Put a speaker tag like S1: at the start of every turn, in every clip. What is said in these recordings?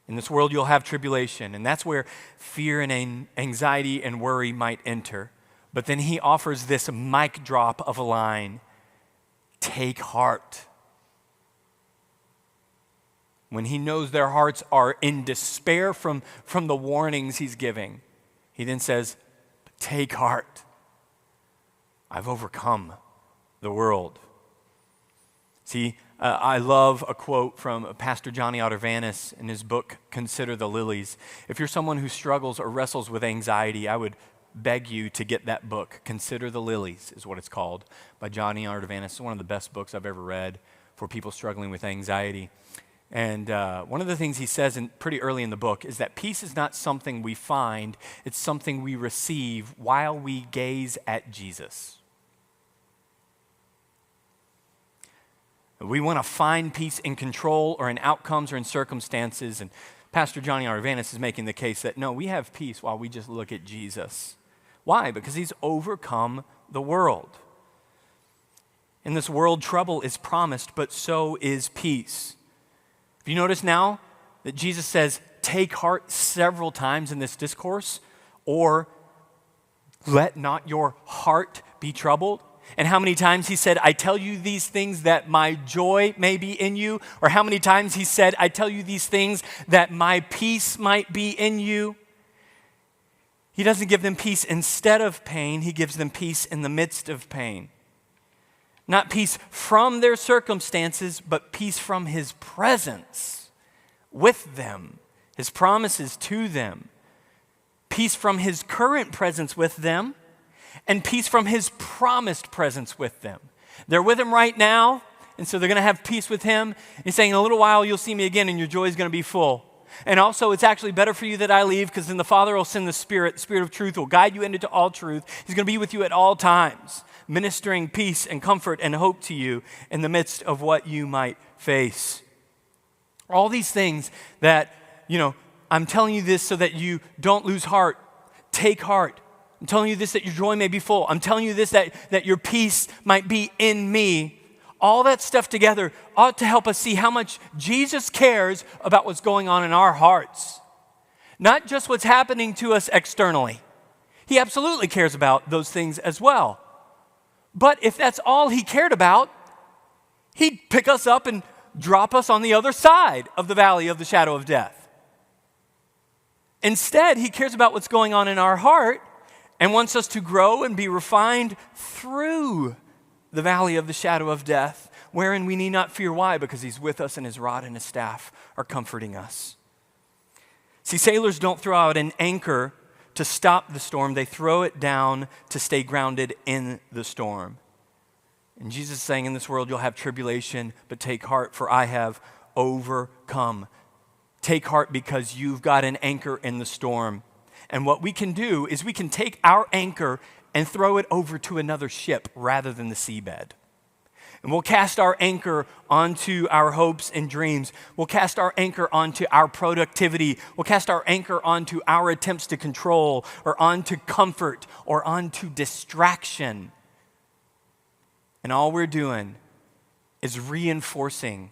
S1: In this world, you'll have tribulation, and that's where fear and anxiety and worry might enter. But then he offers this mic drop of a line, take heart. When he knows their hearts are in despair from the warnings he's giving, he then says, take heart. I've overcome the world. See, I love a quote from Pastor Jonny Ardavanis in his book, Consider the Lilies. If you're someone who struggles or wrestles with anxiety, I would beg you to get that book. Consider the Lilies is what it's called, by Jonny Ardavanis. It's one of the best books I've ever read for people struggling with anxiety. And one of the things he says pretty early in the book is that peace is not something we find, it's something we receive while we gaze at Jesus. We want to find peace in control or in outcomes or in circumstances. And Pastor Jonny Ardavanis is making the case that no, we have peace while we just look at Jesus. Why? Because he's overcome the world. In this world, trouble is promised, but so is peace. If you notice now that Jesus says, take heart several times in this discourse, or let not your heart be troubled. And how many times he said, I tell you these things that my joy may be in you? Or how many times he said, I tell you these things that my peace might be in you? He doesn't give them peace instead of pain. He gives them peace in the midst of pain. Not peace from their circumstances, but peace from his presence with them, his promises to them. Peace from his current presence with them, and peace from his promised presence with them. They're with him right now, and so they're going to have peace with him. He's saying, in a little while, you'll see me again, and your joy is going to be full. And also, it's actually better for you that I leave, because then the Father will send the Spirit of truth will guide you into all truth. He's going to be with you at all times, ministering peace and comfort and hope to you in the midst of what you might face. All these things that, I'm telling you this so that you don't lose heart. Take heart. I'm telling you this that your joy may be full. I'm telling you this that your peace might be in me. All that stuff together ought to help us see how much Jesus cares about what's going on in our hearts. Not just what's happening to us externally. He absolutely cares about those things as well. But if that's all he cared about, he'd pick us up and drop us on the other side of the valley of the shadow of death. Instead, he cares about what's going on in our heart and wants us to grow and be refined through the valley of the shadow of death, wherein we need not fear. Why? Because he's with us and his rod and his staff are comforting us. See, sailors don't throw out an anchor to stop the storm. They throw it down to stay grounded in the storm. And Jesus is saying, in this world you'll have tribulation, but take heart, for I have overcome. Take heart because you've got an anchor in the storm. And what we can do is we can take our anchor and throw it over to another ship rather than the seabed. And we'll cast our anchor onto our hopes and dreams. We'll cast our anchor onto our productivity. We'll cast our anchor onto our attempts to control, or onto comfort, or onto distraction. And all we're doing is reinforcing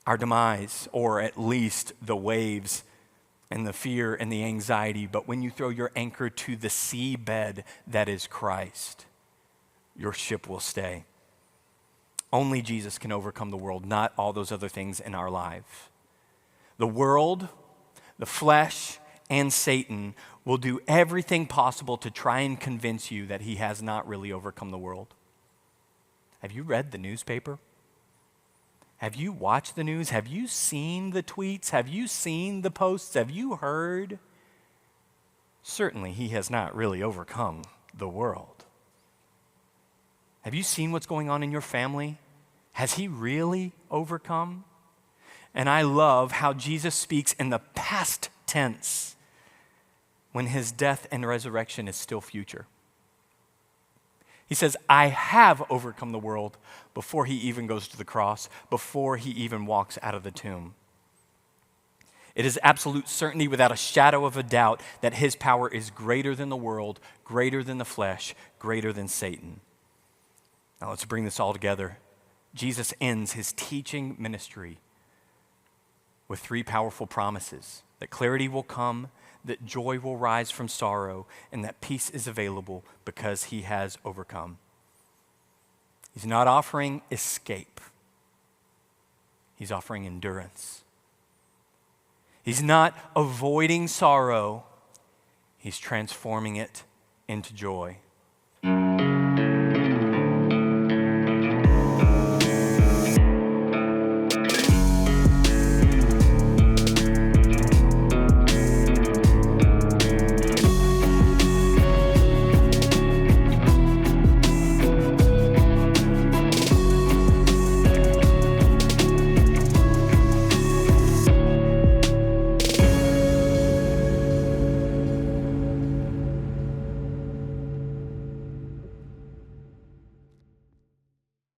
S1: our demise, or at least the waves and the fear and the anxiety. But when you throw your anchor to the seabed that is Christ, your ship will stay. Only Jesus can overcome the world, not all those other things in our life. The world, the flesh, and Satan will do everything possible to try and convince you that he has not really overcome the world. Have you read the newspaper? Have you watched the news? Have you seen the tweets? Have you seen the posts? Have you heard? Certainly, he has not really overcome the world. Have you seen what's going on in your family? Has he really overcome? And I love how Jesus speaks in the past tense when his death and resurrection is still future. He says, I have overcome the world, before he even goes to the cross, before he even walks out of the tomb. It is absolute certainty, without a shadow of a doubt, that his power is greater than the world, greater than the flesh, greater than Satan. Now let's bring this all together. Jesus ends his teaching ministry with three powerful promises: that clarity will come, that joy will rise from sorrow, and that peace is available because he has overcome. He's not offering escape. He's offering endurance. He's not avoiding sorrow. He's transforming it into joy.